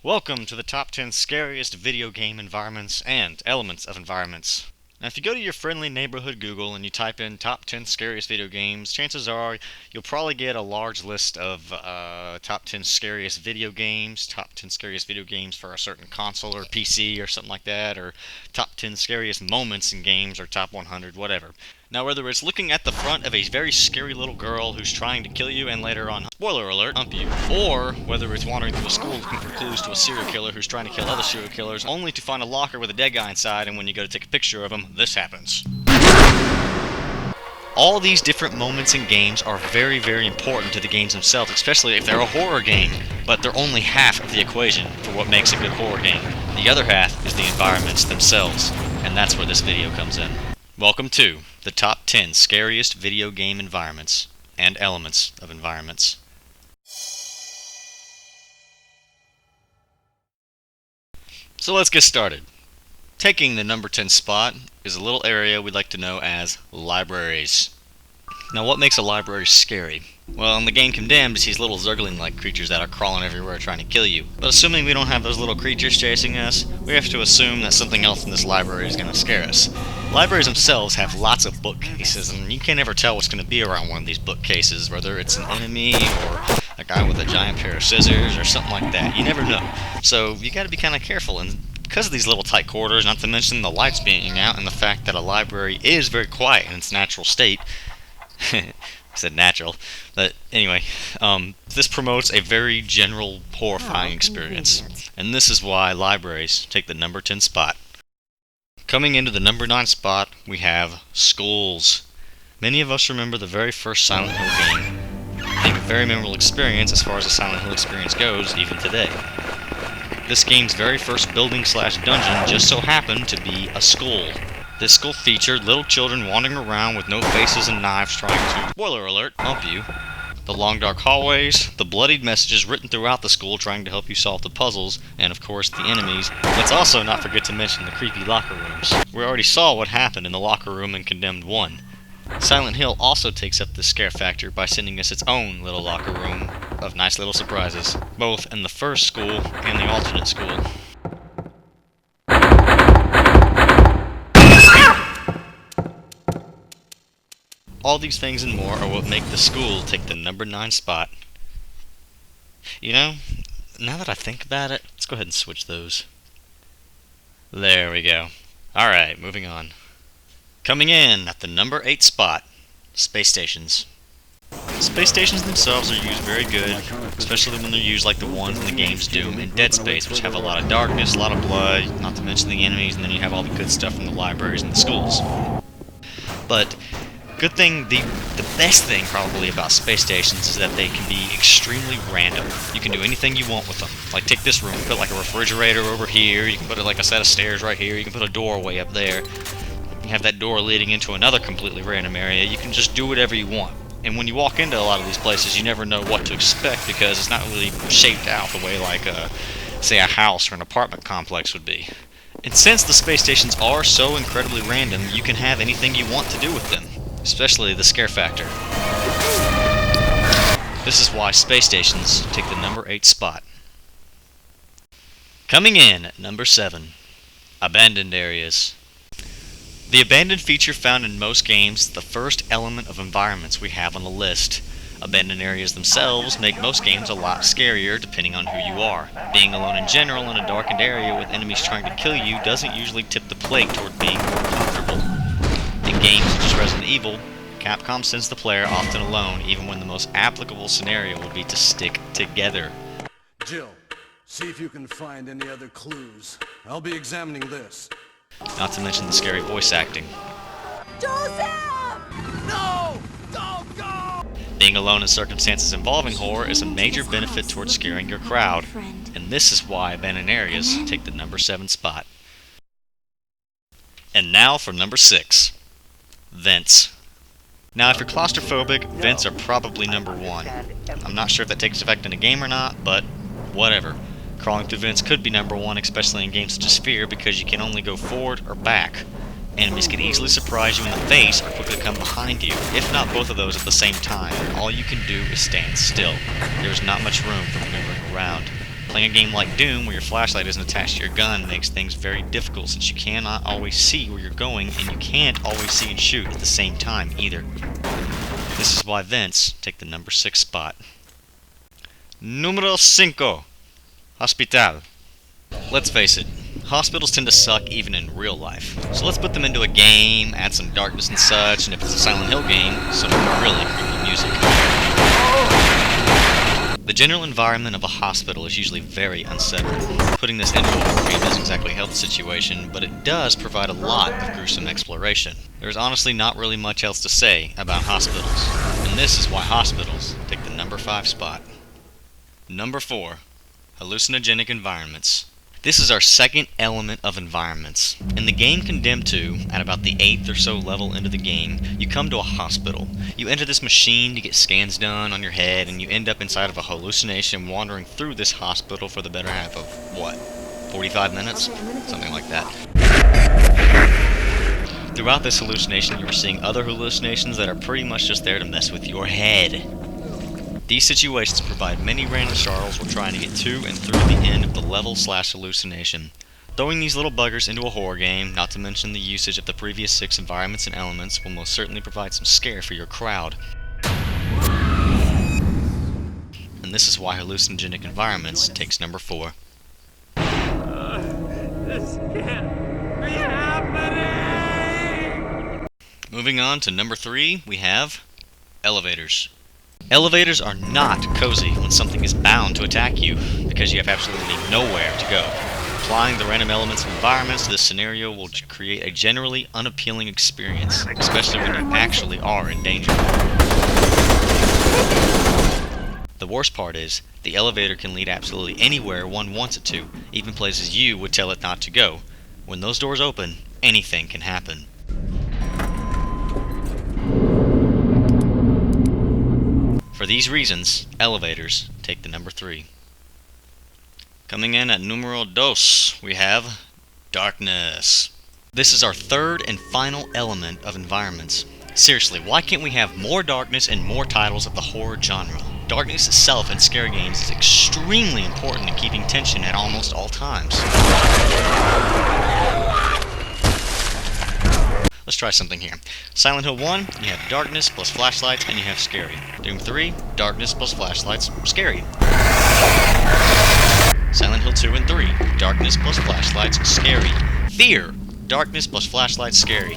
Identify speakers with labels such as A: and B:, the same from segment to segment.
A: Welcome to the top 10 scariest video game environments and elements of environments. Now, if you go to your friendly neighborhood Google and you type in top 10 scariest video games, chances are you'll probably get a large list of top 10 scariest video games, top 10 scariest video games for a certain console or PC or something like that, or top 10 scariest moments in games or top 100, whatever. Now, whether it's looking at the front of a very scary little girl who's trying to kill you and later on, spoiler alert, hump you, or whether it's wandering through a school looking for clues to a serial killer who's trying to kill other serial killers, only to find a locker with a dead guy inside, and when you go to take a picture of him, this happens. All these different moments in games are very, very important to the games themselves, especially if they're a horror game, but they're only half of the equation for what makes a good horror game. The other half is the environments themselves, and that's where this video comes in. Welcome to the top 10 scariest video game environments and elements of environments. So let's get started. Taking the number 10 spot is a little area we'd like to know as libraries. Now, what makes a library scary? Well, in the game Condemned, it's these little Zergling-like creatures that are crawling everywhere trying to kill you. But assuming we don't have those little creatures chasing us, we have to assume that something else in this library is going to scare us. Libraries themselves have lots of bookcases, and you can't ever tell what's going to be around one of these bookcases, whether it's an enemy or a guy with a giant pair of scissors or something like that. You never know. So you got to be kind of careful, and because of these little tight quarters, not to mention the lights being out and the fact that a library is very quiet in its natural state, I said natural, but anyway, this promotes a very general horrifying experience, and this is why libraries take the number 10 spot. Coming into the number 9 spot, we have schools. Many of us remember the very first Silent Hill game. They have a very memorable experience as far as the Silent Hill experience goes, even today. This game's very first building/dungeon just so happened to be a school. This school featured little children wandering around with no faces and knives trying to, spoiler alert, hump you. The long dark hallways, the bloodied messages written throughout the school trying to help you solve the puzzles, and of course the enemies. Let's also not forget to mention the creepy locker rooms. We already saw what happened in the locker room in Condemned 1. Silent Hill also takes up the scare factor by sending us its own little locker room of nice little surprises, both in the first school and the alternate school. All these things and more are what make the school take the number 9 spot. You know, now that I think about it, let's go ahead and switch those. There we go. Alright, moving on. Coming in at the number 8 spot, space stations. Space stations themselves are used very good, especially when they're used like the ones in the games Doom and Dead Space, which have a lot of darkness, a lot of blood, not to mention the enemies, and then you have all the good stuff from the libraries and the schools. But good thing, the best thing probably about space stations is that they can be extremely random. You can do anything you want with them. Like take this room, put like a refrigerator over here, you can put like a set of stairs right here, you can put a doorway up there. You have that door leading into another completely random area. You can just do whatever you want. And when you walk into a lot of these places, you never know what to expect because it's not really shaped out the way like, say, a house or an apartment complex would be. And since the space stations are so incredibly random, you can have anything you want to do with them, especially the scare factor. This is why space stations take the number 8 spot. Coming in at number 7, abandoned areas. The abandoned feature found in most games is the first element of environments we have on the list. Abandoned areas themselves make most games a lot scarier depending on who you are. Being alone in general in a darkened area with enemies trying to kill you doesn't usually tip the plate toward being more comfortable. In games such as Resident Evil, Capcom sends the player often alone even when the most applicable scenario would be to stick together.
B: Jill, see if you can find any other clues. I'll be examining this.
A: Not to mention the scary voice acting.
C: Joseph!
B: No! Don't go!
A: Being alone in circumstances involving horror is a major benefit towards scaring your crowd, and this is why abandoned areas take the number 7 spot. And now for number 6, vents. Now if you're claustrophobic, vents are probably number 1. I'm not sure if that takes effect in a game or not, but whatever. Crawling through vents could be number 1, especially in games such as Sphere, because you can only go forward or back. Enemies can easily surprise you in the face or quickly come behind you, if not both of those at the same time, and all you can do is stand still. There's not much room for maneuvering around. Playing a game like Doom, where your flashlight isn't attached to your gun, makes things very difficult since you cannot always see where you're going, and you can't always see and shoot at the same time either. This is why vents take the number 6 spot. Numero 5. Hospital. Let's face it, hospitals tend to suck even in real life. So let's put them into a game, add some darkness and such, and if it's a Silent Hill game, some really creepy music. The general environment of a hospital is usually very unsettling. Putting this into a horror game doesn't exactly help the situation, but it does provide a lot of gruesome exploration. There's honestly not really much else to say about hospitals, and this is why hospitals take the number 5 spot. Number 4. Hallucinogenic environments. This is our second element of environments. In the game Condemned 2, at about the 8th or so level into the game, you come to a hospital. You enter this machine to get scans done on your head, and you end up inside of a hallucination wandering through this hospital for the better half of, what, 45 minutes? Something like that. Throughout this hallucination, you are seeing other hallucinations that are pretty much just there to mess with your head. These situations provide many random startles while trying to get to and through the end of the level/hallucination. Throwing these little buggers into a horror game, not to mention the usage of the previous 6 environments and elements, will most certainly provide some scare for your crowd. And this is why hallucinogenic environments takes number 4.
D: This can't be happening!
A: Moving on to number 3, we have elevators. Elevators are not cozy when something is bound to attack you, because you have absolutely nowhere to go. Applying the random elements of environments to this scenario will create a generally unappealing experience, especially when you actually are in danger. The worst part is, the elevator can lead absolutely anywhere one wants it to, even places you would tell it not to go. When those doors open, anything can happen. For these reasons, elevators take the number 3. Coming in at numero 2, we have darkness. This is our third and final element of environments. Seriously, why can't we have more darkness and more titles of the horror genre? Darkness itself in scary games is extremely important in keeping tension at almost all times. Let's try something here. Silent Hill 1, you have darkness plus flashlights and you have scary. Doom 3, darkness plus flashlights, scary. Silent Hill 2 and 3, darkness plus flashlights, scary. Fear, darkness plus flashlights, scary.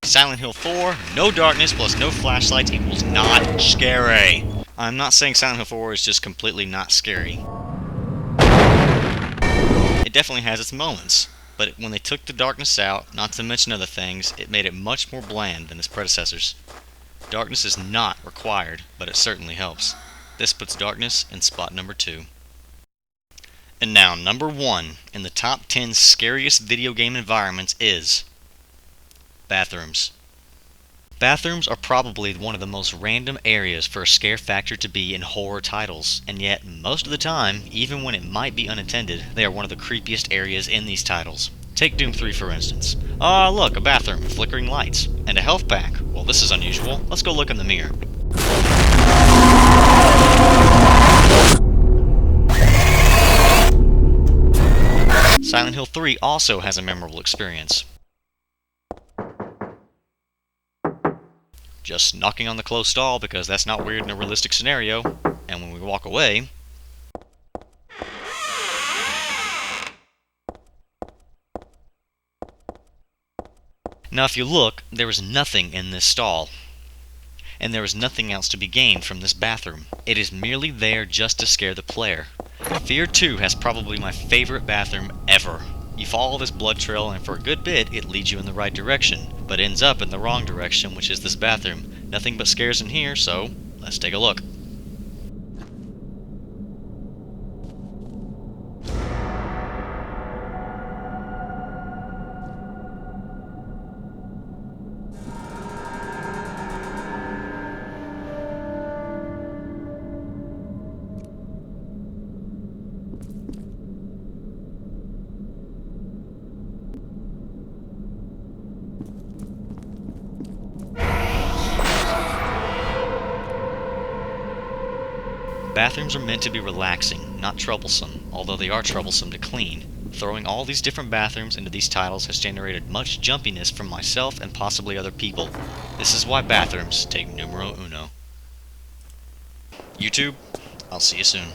A: Silent Hill 4, no darkness plus no flashlights equals not scary. I'm not saying Silent Hill 4 is just completely not scary. It definitely has its moments, but when they took the darkness out, not to mention other things, it made it much more bland than its predecessors. Darkness is not required, but it certainly helps. This puts darkness in spot number 2. And now, number 1 in the top 10 scariest video game environments is bathrooms. Bathrooms are probably one of the most random areas for a scare factor to be in horror titles, and yet, most of the time, even when it might be unattended, they are one of the creepiest areas in these titles. Take Doom 3 for instance. Ah, look, a bathroom, flickering lights, and a health pack. Well, this is unusual. Let's go look in the mirror. Silent Hill 3 also has a memorable experience. Just knocking on the closed stall because that's not weird in a realistic scenario, and when we walk away, now if you look, there is nothing in this stall, and there is nothing else to be gained from this bathroom. It is merely there just to scare the player. Fear 2 has probably my favorite bathroom ever. You follow this blood trail and for a good bit it leads you in the right direction, but ends up in the wrong direction, which is this bathroom. Nothing but scares in here, so let's take a look. Bathrooms are meant to be relaxing, not troublesome, although they are troublesome to clean. Throwing all these different bathrooms into these titles has generated much jumpiness from myself and possibly other people. This is why bathrooms take numero uno. YouTube, I'll see you soon.